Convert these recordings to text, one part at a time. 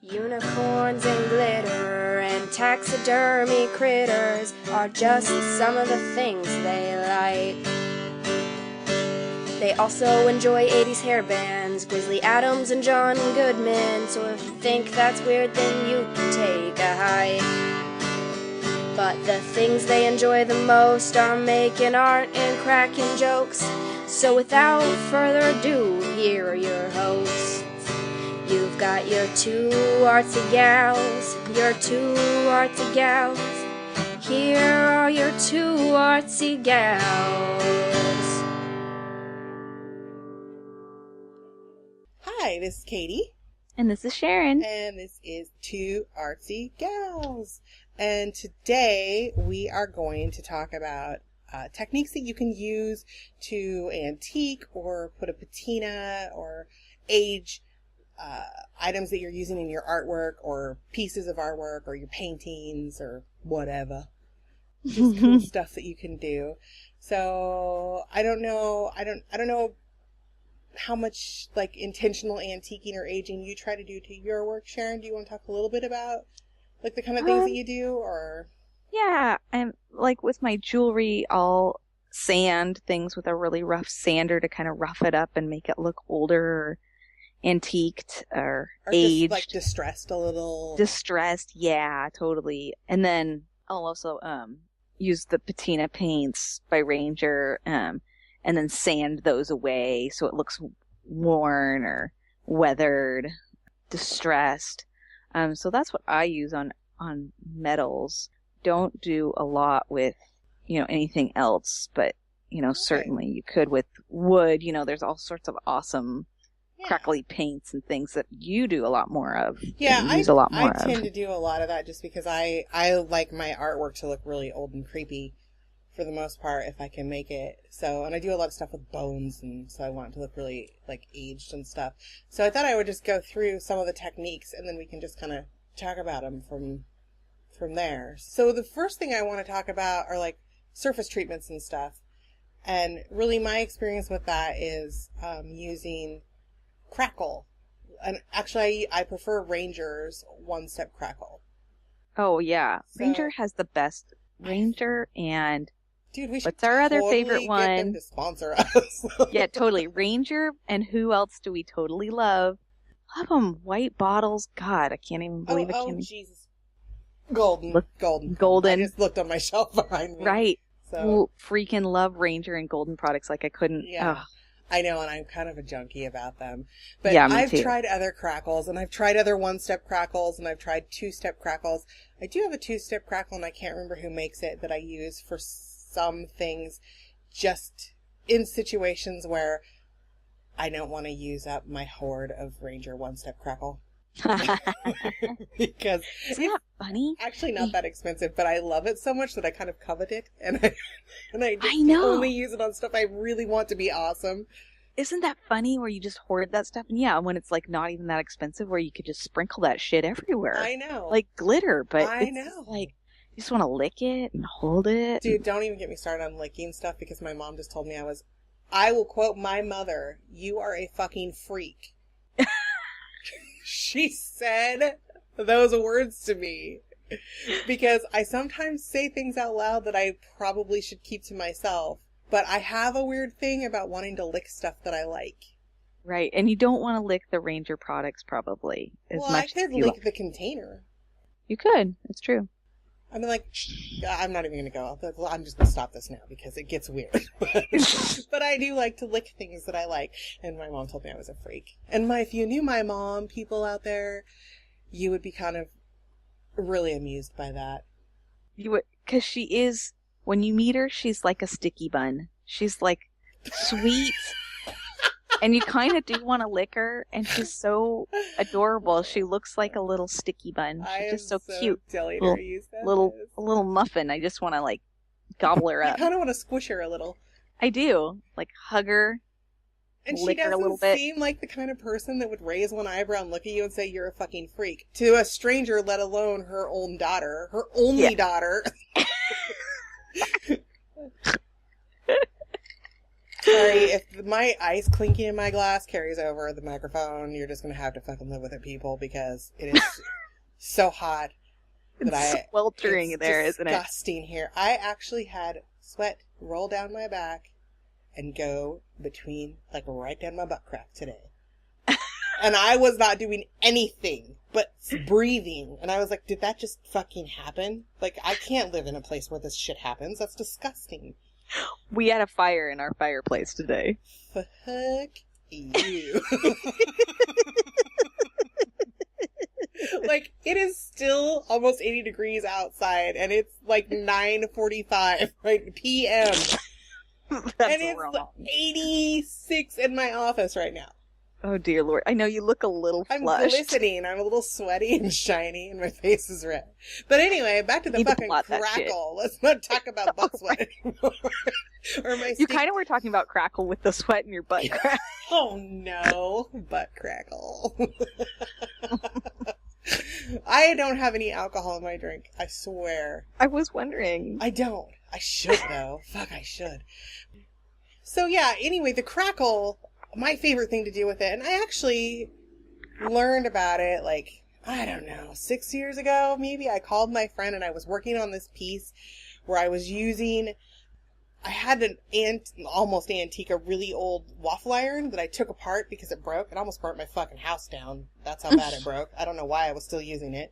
Unicorns and glitter and taxidermy critters are just some of the things they like. They also enjoy 80s hair bands, Grizzly Adams and John Goodman, so if you think that's weird then you can take a hike. But the things they enjoy the most are making art and cracking jokes, so without further ado, here are your hosts. You've got your two artsy gals, your two artsy gals. Here are your two artsy gals. Hi, this is Katie. And this is Sharon. And this is Two Artsy Gals. And today we are going to talk about techniques that you can use to antique or put a patina or age items that you're using in your artwork or pieces of artwork or your paintings or whatever. Just cool stuff that you can do. So I don't know how much like intentional antiquing or aging you try to do to your work, Sharon. Do you want to talk a little bit about like the kind of things that you do, or? Yeah, I'm like with my jewelry, I'll sand things with a really rough sander to kind of rough it up and make it look older or antiqued or aged. Just like distressed a little. Distressed, yeah, totally. And then I'll also use the patina paints by Ranger and then sand those away so it looks worn or weathered, distressed. So that's what I use on metals. Don't do a lot with, anything else, but, okay. Certainly you could with wood. There's all sorts of awesome crackly paints and things that you do a lot more of. Yeah, I tend to do a lot of that just because I like my artwork to look really old and creepy for the most part if I can make it. So, and I do a lot of stuff with bones, and so I want it to look really like aged and stuff. So I thought I would just go through some of the techniques and then we can just kind of talk about them from there. So the first thing I want to talk about are like surface treatments and stuff. And really my experience with that is using crackle. And actually I prefer Ranger's one-step crackle. Oh yeah. So, Ranger has the best. Ranger and dude, we should what's our other totally favorite one? Get them to sponsor us. Yeah, totally. Ranger, and who else do we totally love? Love them. White bottles. God, I can't even believe it. Oh, Jesus. Golden. I just looked on my shelf behind me. Right. So freaking love Ranger and Golden products like I couldn't. Yeah. Oh. I know, and I'm kind of a junkie about them. But yeah, I've tried other crackles, and I've tried other one-step crackles, and I've tried two-step crackles. I do have a two-step crackle, and I can't remember who makes it, that I use for some things, just in situations where I don't want to use up my hoard of Ranger one-step crackle. Because isn't that funny? Actually not that expensive, but I love it so much that I kind of covet it, and I just only use it on stuff I really want to be awesome. Isn't that funny where you just hoard that stuff? And yeah, when it's like not even that expensive, where you could just sprinkle that shit everywhere. I know. Like glitter, but I know. Like you just want to lick it and hold it. Dude, don't even get me started on licking stuff because my mom just told me I will quote my mother, "You are a fucking freak." She said those words to me because I sometimes say things out loud that I probably should keep to myself, but I have a weird thing about wanting to lick stuff that I like. Right, and you don't want to lick the Ranger products probably as much. I could lick the container. You could. It's true. I mean, like, I'm not even going to go. I'm just going to stop this now because it gets weird. But I do like to lick things that I like. And my mom told me I was a freak. And if you knew my mom, people out there, you would be kind of really amused by that. You would, because she is, when you meet her, she's like a sticky bun. She's like sweet. And you kind of do want to lick her, and she's so adorable. She looks like a little sticky bun. She's just so cute. Little muffin. I just want to like gobble her up. I kind of want to squish her a little. I do. Like hug her. And lick she her a little doesn't bit. seem like the kind of person that would raise one eyebrow and look at you and say you're a fucking freak. To a stranger, let alone her own daughter. Her only daughter. Sorry, if my ice clinking in my glass carries over the microphone, you're just going to have to fucking live with it, people, because it is so hot that It's sweltering there, isn't it? It's disgusting here. I actually had sweat roll down my back and go between, like, right down my butt crack today. And I was not doing anything but breathing. And I was like, did that just fucking happen? Like, I can't live in a place where this shit happens. That's disgusting. We had a fire in our fireplace today. Fuck you. Like, it is still almost 80 degrees outside, and it's like 9:45 right, p.m. That's and it's wrong. 86 in my office right now. Oh, dear Lord. I know you look a little I'm flushed. glistening. I'm a little sweaty and shiny, and my face is red. But anyway, back to the fucking crackle. Let's not talk about butt sweat anymore. Or my You kind of were talking about crackle with the sweat in your butt crack. Oh, no. Butt crackle. I don't have any alcohol in my drink. I swear. I was wondering. I don't. I should, though. Fuck, I should. So, yeah, anyway, the crackle, my favorite thing to do with it, and I actually learned about it, like, I don't know, 6 years ago, maybe. I called my friend, and I was working on this piece where I was using... I had an almost antique, a really old waffle iron that I took apart because it broke. It almost burnt my fucking house down. That's how bad it broke. I don't know why I was still using it.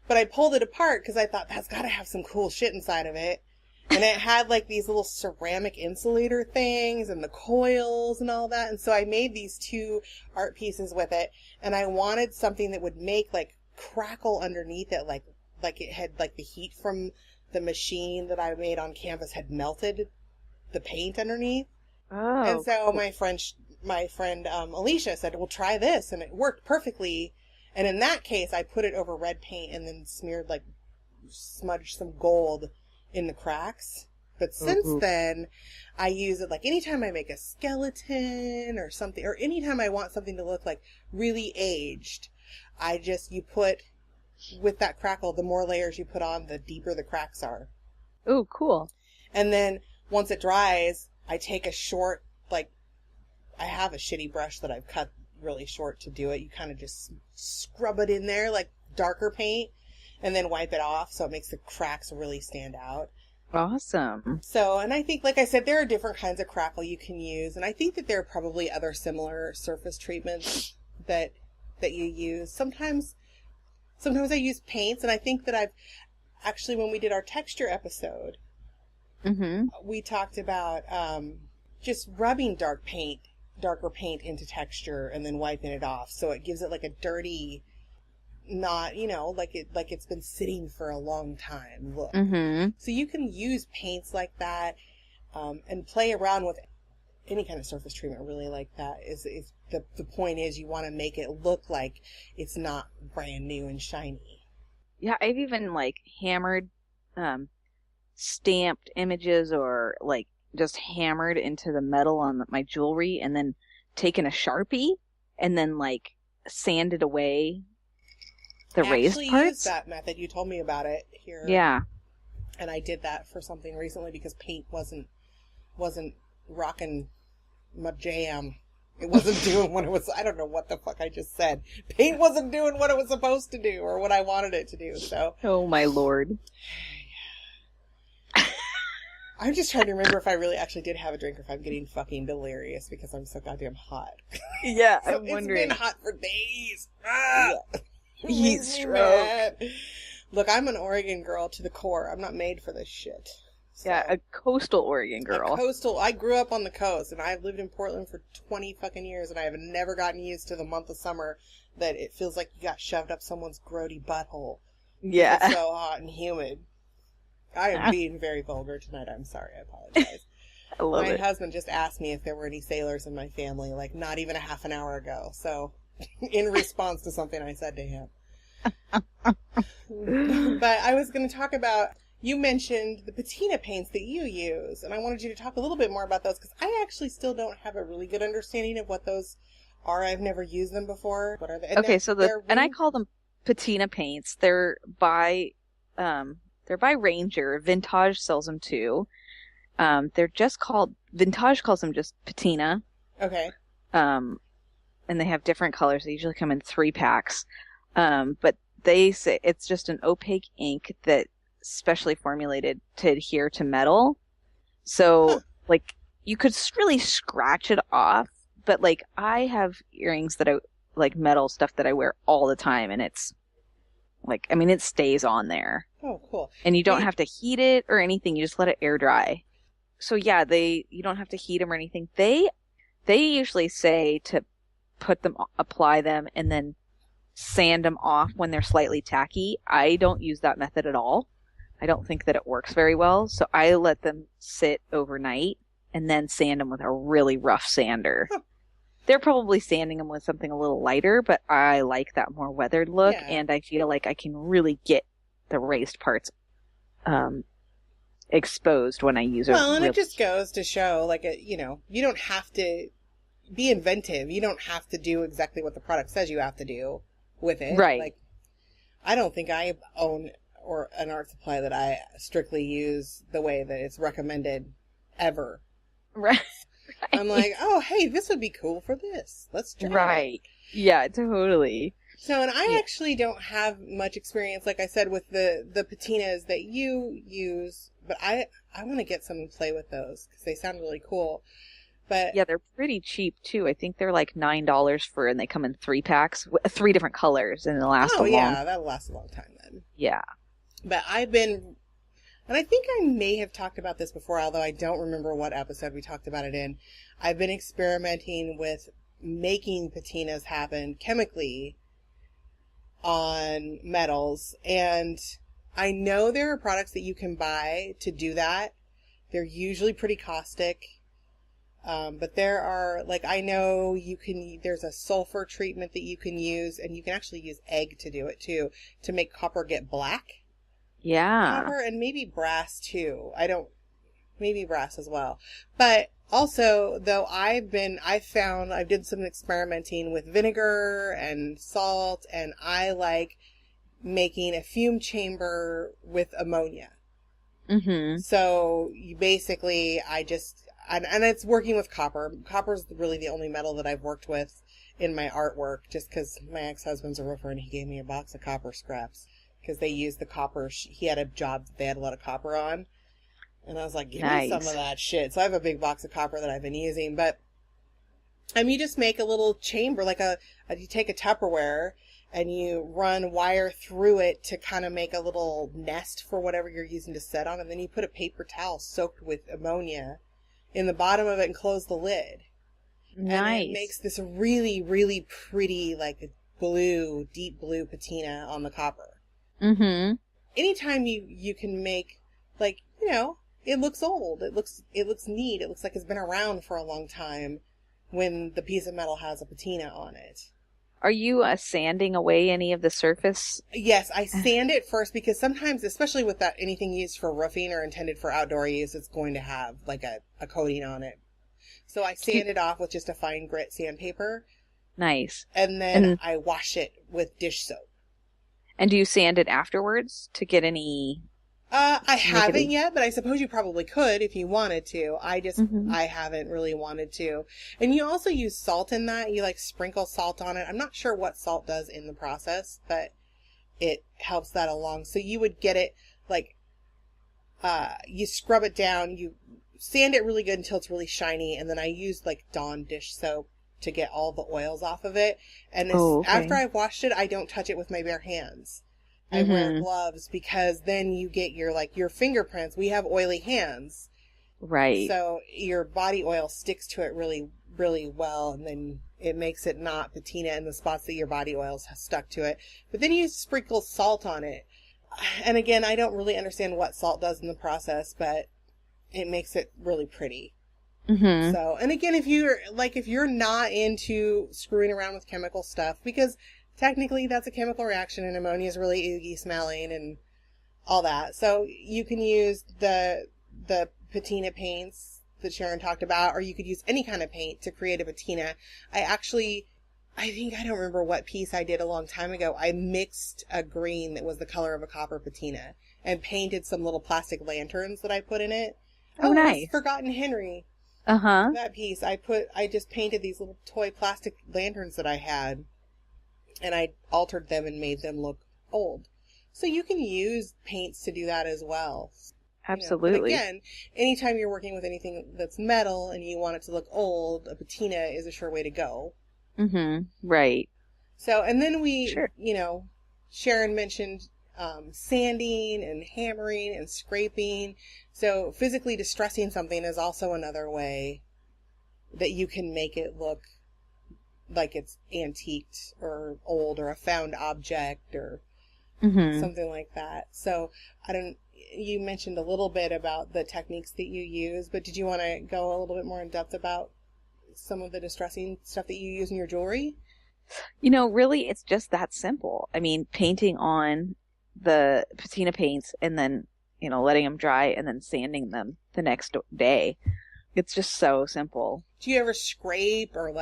But I pulled it apart because I thought, that's got to have some cool shit inside of it. And it had like these little ceramic insulator things and the coils and all that. And so I made these two art pieces with it. And I wanted something that would make like crackle underneath it, like it had like the heat from the machine that I made on canvas had melted the paint underneath. Oh. And so my friend Alicia said, well, try this. And it worked perfectly. And in that case, I put it over red paint and then smudged some gold in the cracks. But since then, I use it like anytime I make a skeleton or something, or anytime I want something to look like really aged, with that crackle, the more layers you put on, the deeper the cracks are. Oh, cool. And then once it dries, I take a short, like, I have a shitty brush that I've cut really short to do it. You kind of just scrub it in there like darker paint and then wipe it off so it makes the cracks really stand out. Awesome. So, and I think, like I said, there are different kinds of crackle you can use. And I think that there are probably other similar surface treatments that you use. Sometimes I use paints, and I think that I've actually, when we did our texture episode, we talked about just rubbing darker paint into texture and then wiping it off, so it gives it like a dirty, not, like it's been sitting for a long time look. So you can use paints like that, and play around with any kind of surface treatment really like that. Is the point is you want to make it look like it's not brand new and shiny. Yeah, I've even like hammered stamped images, or like just hammered into the metal on my jewelry and then taken a Sharpie and then like sanded away the raised parts. I actually used that method. You told me about it here. Yeah. And I did that for something recently because paint wasn't rocking my jam. It wasn't doing what it was. I don't know what the fuck I just said. Paint wasn't doing what it was supposed to do or what I wanted it to do. So. Oh my Lord. I'm just trying to remember if I really actually did have a drink or if I'm getting fucking delirious because I'm so goddamn hot. Yeah, so I'm wondering. It's been hot for days. Ah! Yeah. Heat stroke. Look, I'm an Oregon girl to the core. I'm not made for this shit. So, yeah, a coastal Oregon girl. I grew up on the coast, and I've lived in Portland for 20 fucking years, and I have never gotten used to the month of summer that it feels like you got shoved up someone's grody butthole. Yeah. It's so hot and humid. I am being very vulgar tonight. I'm sorry. I apologize. I love it. My husband just asked me if there were any sailors in my family, like not even a half an hour ago. So, in response to something I said to him. But I was going to talk about, you mentioned the patina paints that you use, and I wanted you to talk a little bit more about those, because I actually still don't have a really good understanding of what those are. I've never used them before. What are they? And I call them patina paints. They're by Ranger. Vintage sells them too. They're just called Vintage calls them just patina. Okay. And they have different colors. They usually come in 3-packs. But they say it's just an opaque ink that's specially formulated to adhere to metal. So, like, you could really scratch it off. But, like, I have earrings that like metal stuff that I wear all the time, and it's like, I mean, it stays on there. Oh, cool. And you don't have to heat it or anything. You just let it air dry. So yeah, you don't have to heat them or anything. They usually say to apply them, and then sand them off when they're slightly tacky. I don't use that method at all. I don't think that it works very well. So I let them sit overnight and then sand them with a really rough sander. Huh. They're probably sanding them with something a little lighter, but I like that more weathered look, and I feel like I can really get the raised parts exposed when I use it. Well, and it just goes to show, like, you don't have to be inventive. You don't have to do exactly what the product says you have to do with it. Right. Like, I don't think I own an art supply that I strictly use the way that it's recommended ever. Right. I'm like, oh, hey, this would be cool for this. Let's try Right. it. Yeah, totally. So, and I actually don't have much experience, like I said, with the patinas that you use, but I want to get some and play with those because they sound really cool. But yeah, they're pretty cheap too. I think they're like $9 and they come in 3-packs, 3 different colors, and they'll last a long. Oh yeah, that'll last a long time then. Yeah. But and I think I may have talked about this before, although I don't remember what episode we talked about it in. I've been experimenting with making patinas happen chemically on metals, and I know there are products that you can buy to do that. They're usually pretty caustic, but there are, like, I know there's a sulfur treatment that you can use, and you can actually use egg to do it too, to make copper get black. Yeah. Copper and maybe brass too. Maybe brass as well. But also, though, I've did some experimenting with vinegar and salt, and I like making a fume chamber with ammonia. Mm-hmm. So you basically, and it's working with copper. Copper's really the only metal that I've worked with in my artwork, just because my ex-husband's a roofer and he gave me a box of copper scraps. Because they used the copper. He had a job that they had a lot of copper on. And I was like, give me some of that shit. So I have a big box of copper that I've been using. But you just make a little chamber, you take a Tupperware and you run wire through it to kind of make a little nest for whatever you're using to set on. And then you put a paper towel soaked with ammonia in the bottom of it and close the lid. Nice. And it makes this really, really pretty, like, deep blue patina on the copper. Mm-hmm. Anytime you can make, like, it looks old. It looks neat. It looks like it's been around for a long time when the piece of metal has a patina on it. Are you sanding away any of the surface? Yes, I sand it first because sometimes, especially with anything used for roofing or intended for outdoor use, it's going to have like a coating on it. So I sand it off with just a fine grit sandpaper. Nice. And then I wash it with dish soap. And do you sand it afterwards to get any? I haven't yet, but I suppose you probably could if you wanted to. I haven't really wanted to. And you also use salt in that. You like sprinkle salt on it. I'm not sure what salt does in the process, but it helps that along. So you would get it like, you scrub it down, you sand it really good until it's really shiny. And then I use like Dawn dish soap to get all the oils off of it. And after I've washed it, I don't touch it with my bare hands. I wear gloves because then you get your fingerprints. We have oily hands. Right. So your body oil sticks to it really, really well, and then it makes it not patina in the spots that your body oil's stuck to it. But then you sprinkle salt on it. And again, I don't really understand what salt does in the process, but it makes it really pretty. Mm-hmm. So, and again, if you're not into screwing around with chemical stuff, because technically that's a chemical reaction and ammonia is really oogie smelling and all that. So you can use the patina paints that Sharon talked about, or you could use any kind of paint to create a patina. I don't remember what piece I did a long time ago. I mixed a green that was the color of a copper patina and painted some little plastic lanterns that I put in it. Oh, nice. Forgotten Henry. Uh-huh. That piece, I just painted these little toy plastic lanterns that I had, and I altered them and made them look old. So you can use paints to do that as well. But Absolutely. again, anytime you're working with anything that's metal and you want it to look old, a patina is a sure way to go. Mm-hmm. Right. So, and then Sure. Sharon mentioned sanding and hammering and scraping. So physically distressing something is also another way that you can make it look like it's antiqued or old or a found object or something like that. So you mentioned a little bit about the techniques that you use, but did you want to go a little bit more in depth about some of the distressing stuff that you use in your jewelry? Really, it's just that simple. I mean, painting on the patina paints and then, letting them dry and then sanding them the next day. It's just so simple. Do you ever scrape or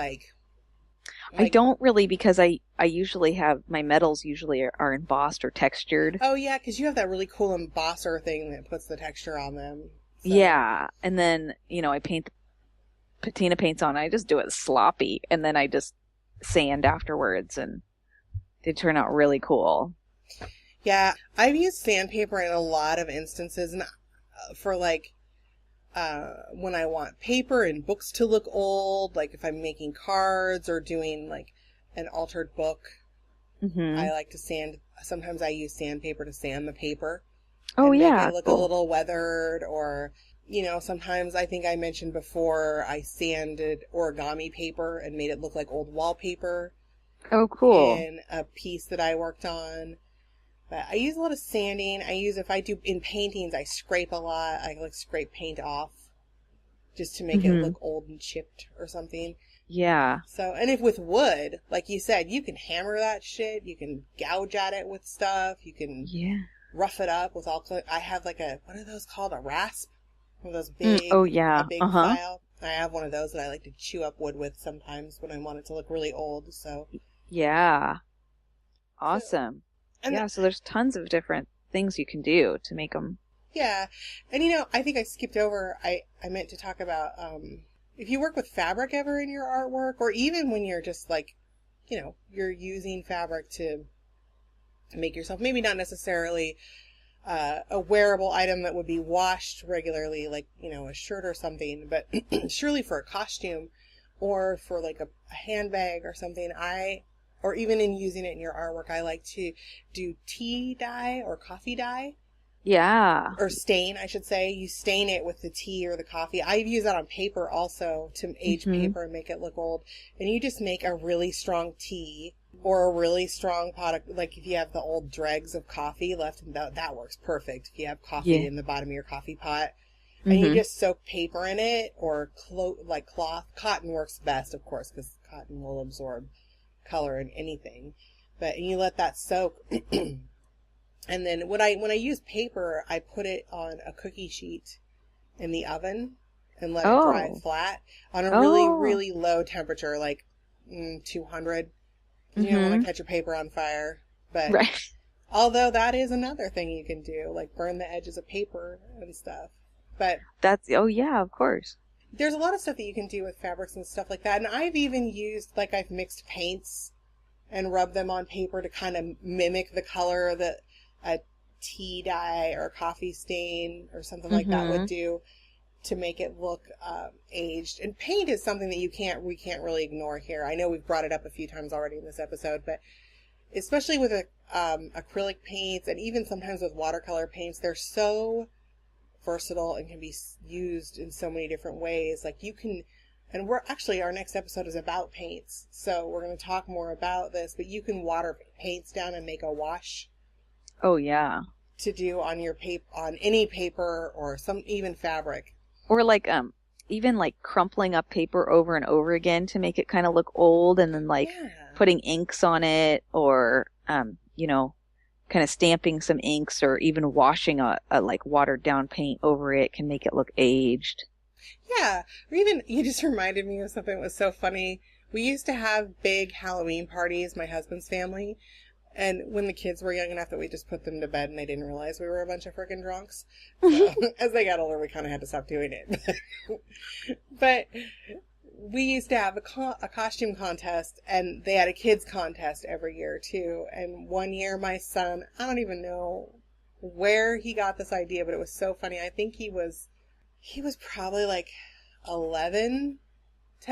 I don't really, because I usually have, my metals usually are embossed or textured. Oh yeah, because you have that really cool embosser thing that puts the texture on them. So. Yeah, and then, I paint patina paints on. I just do it sloppy, and then I just sand afterwards, and they turn out really cool. Yeah, I've used sandpaper in a lot of instances, and for when I want paper and books to look old, like if I'm making cards or doing an altered book, I like to sand. Sometimes I use sandpaper to sand the paper. Oh, and yeah. Make it look a little weathered, or, sometimes I think I mentioned before I sanded origami paper and made it look like old wallpaper. Oh, cool. In a piece that I worked on. But I use a lot of sanding. If I do in paintings, I scrape a lot. I scrape paint off just to make it look old and chipped or something. Yeah. So, and if with wood, like you said, you can hammer that shit. You can gouge at it with stuff. You can rough it up with I have what are those called? A rasp? One of those big, a big file. I have one of those that I like to chew up wood with sometimes when I want it to look really old. So. Yeah. Awesome. So there's tons of different things you can do to make them. Yeah. And I think I skipped over, I meant to talk about, if you work with fabric ever in your artwork, or even when you're just you're using fabric to make yourself, maybe not necessarily a wearable item that would be washed regularly, like, a shirt or something, but surely for a costume or for a handbag or something, or even in using it in your artwork, I like to do tea dye or coffee dye. Yeah. Or stain, I should say. You stain it with the tea or the coffee. I use that on paper also to age paper and make it look old. And you just make a really strong tea or a really strong pot of, if you have the old dregs of coffee left, that works perfect. If you have coffee in the bottom of your coffee pot. And you just soak paper in it or cloth. Cotton works best, of course, because cotton will absorb color in anything, and you let that soak. And then when I use paper, I put it on a cookie sheet in the oven and let it dry flat on a really, really low temperature, 200. You don't want to catch your paper on fire. But although that is another thing you can do, burn the edges of paper and stuff. But of course. There's a lot of stuff that you can do with fabrics and stuff like that. And I've even used, I've mixed paints and rubbed them on paper to kind of mimic the color that a tea dye or coffee stain or something like that would do to make it look aged. And paint is something that we can't really ignore here. I know we've brought it up a few times already in this episode, but especially with acrylic paints and even sometimes with watercolor paints, they're so versatile and can be used in so many different ways. And our next episode is about paints, so we're going to talk more about this, but you can water paints down and make a wash. Oh yeah. To do on your on any paper or even fabric. Or even crumpling up paper over and over again to make it kind of look old, and then putting inks on it, or kind of stamping some inks, or even washing a watered down paint over it can make it look aged. Yeah. Or even, you just reminded me of something that was so funny. We used to have big Halloween parties, my husband's family, And when the kids were young enough that we just put them to bed and they didn't realize we were a bunch of freaking drunks. So as they got older, we kind of had to stop doing it. But we used to have a costume contest, and they had a kids contest every year too. And one year my son, I don't even know where he got this idea, but it was so funny. I think he was probably like 10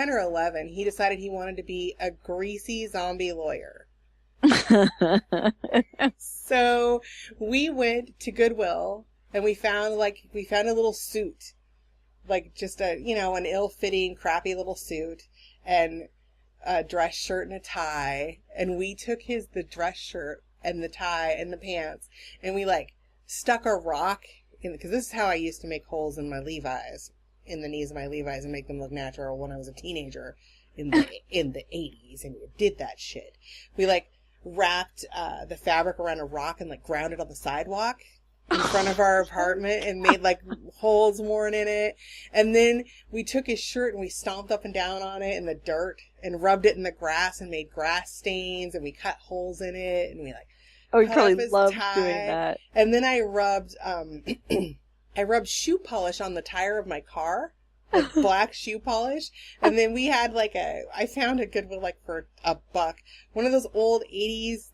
or 11. He decided he wanted to be a greasy zombie lawyer. So we went to Goodwill and we found a little suit, like just an ill-fitting, crappy little suit and a dress shirt and a tie. And we took the dress shirt and the tie and the pants and we stuck a rock in, because this is how I used to make holes in my Levi's, in the knees of my Levi's, and make them look natural when I was a teenager in the 80s, and we did that shit. We wrapped the fabric around a rock and ground it on the sidewalk in front of our apartment and made holes worn in it. And then we took his shirt and we stomped up and down on it in the dirt and rubbed it in the grass and made grass stains, and we cut holes in it, and we you cut probably off his loved tie. doing that. And then I rubbed I rubbed shoe polish on the tire of my car, black shoe polish. And then we had I found a Goodwill for $1, one of those old 80s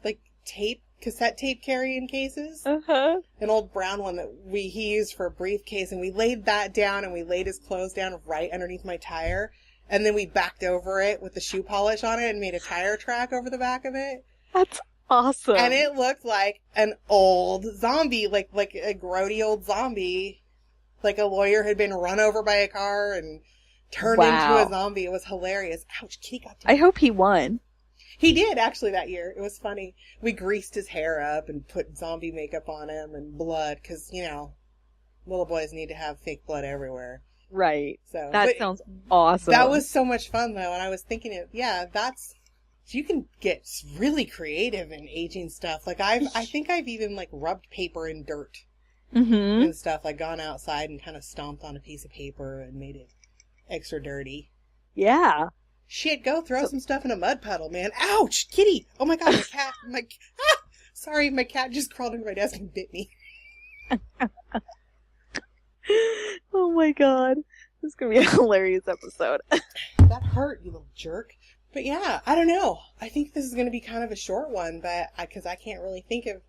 cassette tape carrying cases. Uh-huh. An old brown one that he used for a briefcase, and we laid that down and we laid his clothes down right underneath my tire. And then we backed over it with the shoe polish on it and made a tire track over the back of it. That's awesome. And it looked like an old zombie, like a grody old zombie. Like a lawyer had been run over by a car and turned into a zombie. It was hilarious. Ouch, kitty got to me. I hope he won. He did, actually, that year. It was funny. We greased his hair up and put zombie makeup on him and blood, because, little boys need to have fake blood everywhere. Right. So that sounds awesome. That was so much fun, though, and I was thinking, you can get really creative in aging stuff. I think I've even rubbed paper in dirt and stuff. Gone outside and kind of stomped on a piece of paper and made it extra dirty. Yeah. Shit, go throw some stuff in a mud puddle, man. Ouch, kitty! Oh my god, sorry, my cat just crawled into my desk and bit me. Oh my god, this is gonna be a hilarious episode. That hurt, you little jerk. But yeah, I don't know. I think this is going to be kind of a short one, but because I can't really think of...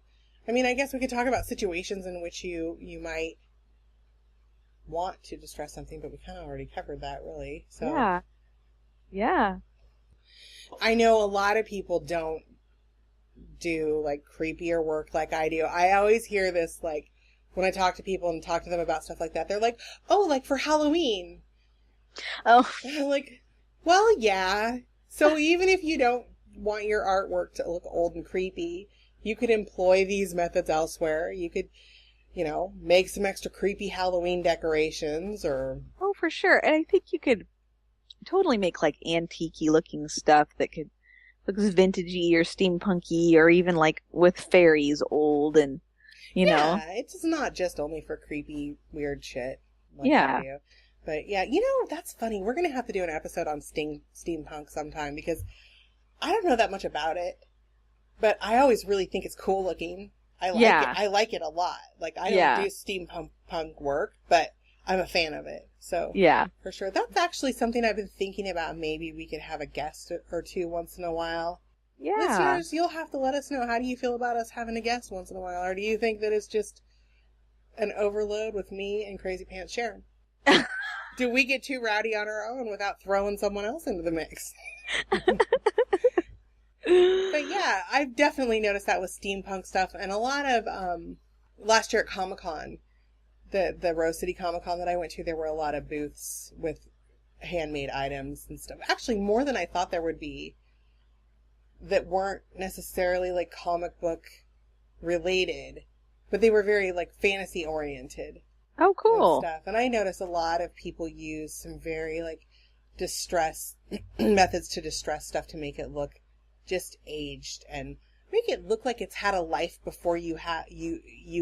I guess we could talk about situations in which you might want to distress something, but we kind of already covered that, really. So Yeah. I know a lot of people don't do creepier work like I do. I always hear this when I talk to people and talk to them about stuff like that. They're like, "Oh, for Halloween." Oh. And I'm like, well, yeah. So even if you don't want your artwork to look old and creepy, you could employ these methods elsewhere. You could, make some extra creepy Halloween decorations or... Oh, for sure. And I think you could totally make antique-y looking stuff that looks vintagey or steampunky, or even with fairies old and, Yeah, it's not just only for creepy, weird shit. Yeah. But yeah, that's funny. We're going to have to do an episode on steampunk sometime, because I don't know that much about it, but I always really think it's cool looking. I like it. I like it a lot. I don't do steampunk work, but I'm a fan of it. So yeah, for sure. That's actually something I've been thinking about. Maybe we could have a guest or two once in a while. Yeah. Listeners, you'll have to let us know. How do you feel about us having a guest once in a while? Or do you think that it's just an overload with me and Crazy Pants Sharon? Do we get too rowdy on our own without throwing someone else into the mix? But yeah, I've definitely noticed that with steampunk stuff. And a lot of, last year at Comic-Con, the Rose City Comic-Con that I went to, there were a lot of booths with handmade items and stuff. Actually, more than I thought there would be, that weren't necessarily comic book related, but they were very fantasy oriented. Oh, cool. And stuff. And I noticed a lot of people use some very distress methods to distress stuff to make it look just aged and make it look like it's had a life before you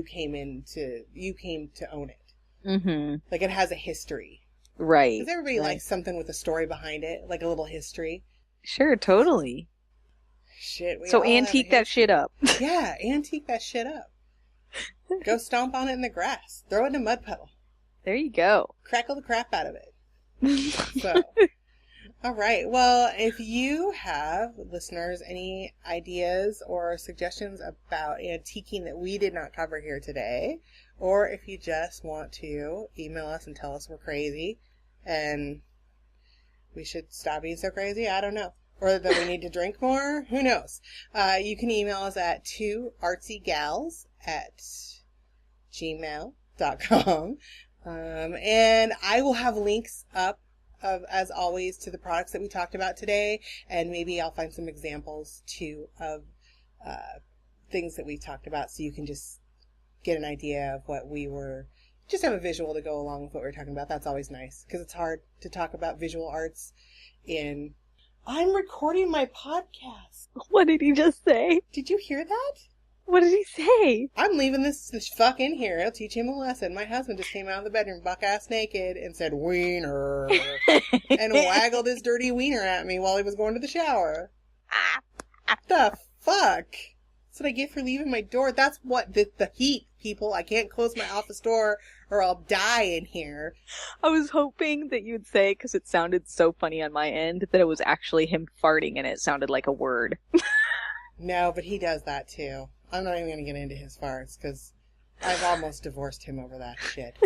came to own it. Mm-hmm. It has a history. Right. Because everybody likes something with a story behind it, a little history. Sure, totally. Shit, we So all have a antique that history. shit up. Yeah, antique that shit up. Go stomp on it in the grass. Throw it in a mud puddle. There you go. Crackle the crap out of it. So, all right. Well, if you have, listeners, any ideas or suggestions about antiquing that we did not cover here today, or if you just want to email us and tell us we're crazy and we should stop being so crazy, I don't know. Or that we need to drink more, who knows? You can email us at 2artsygals@gmail.com. And I will have links up as always, to the products that we talked about today, and maybe I'll find some examples too of things that we talked about, so you can just get an idea of what we were, just have a visual to go along with what we're talking about. That's always nice, because it's hard to talk about visual arts in... I'm recording my podcast. What did he just say? Did you hear that? What did he say? I'm leaving this fuck in here. It'll teach him a lesson. My husband just came out of the bedroom buck-ass naked and said, "Wiener," and waggled his dirty wiener at me while he was going to the shower. The fuck? That's what I get for leaving my door. That's what, the heat, people. I can't close my office door or I'll die in here. I was hoping that you'd say, because it sounded so funny on my end, that it was actually him farting and it sounded like a word. No, but he does that too. I'm not even going to get into his farts, because I've almost divorced him over that shit.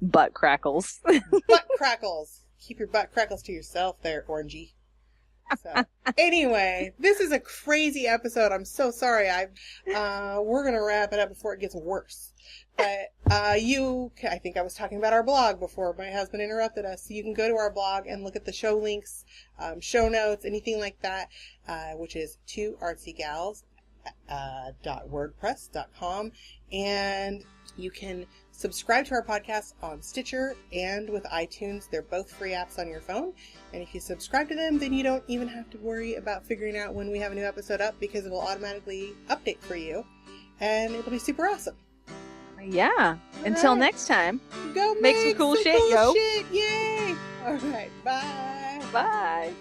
Butt crackles. Butt crackles. Keep your butt crackles to yourself there, Orangey. So, anyway, this is a crazy episode. I'm so sorry. We're going to wrap it up before it gets worse. But I think I was talking about our blog before my husband interrupted us. So you can go to our blog and look at the show links, show notes, anything like that, which is 2artsygals.wordpress.com. And you can subscribe to our podcast on Stitcher and with iTunes. They're both free apps on your phone. And if you subscribe to them, then you don't even have to worry about figuring out when we have a new episode up, because it will automatically update for you. And it'll be super awesome. Yeah. Until next time. Go make some cool shit, yo. Yay! All right. Bye. Bye.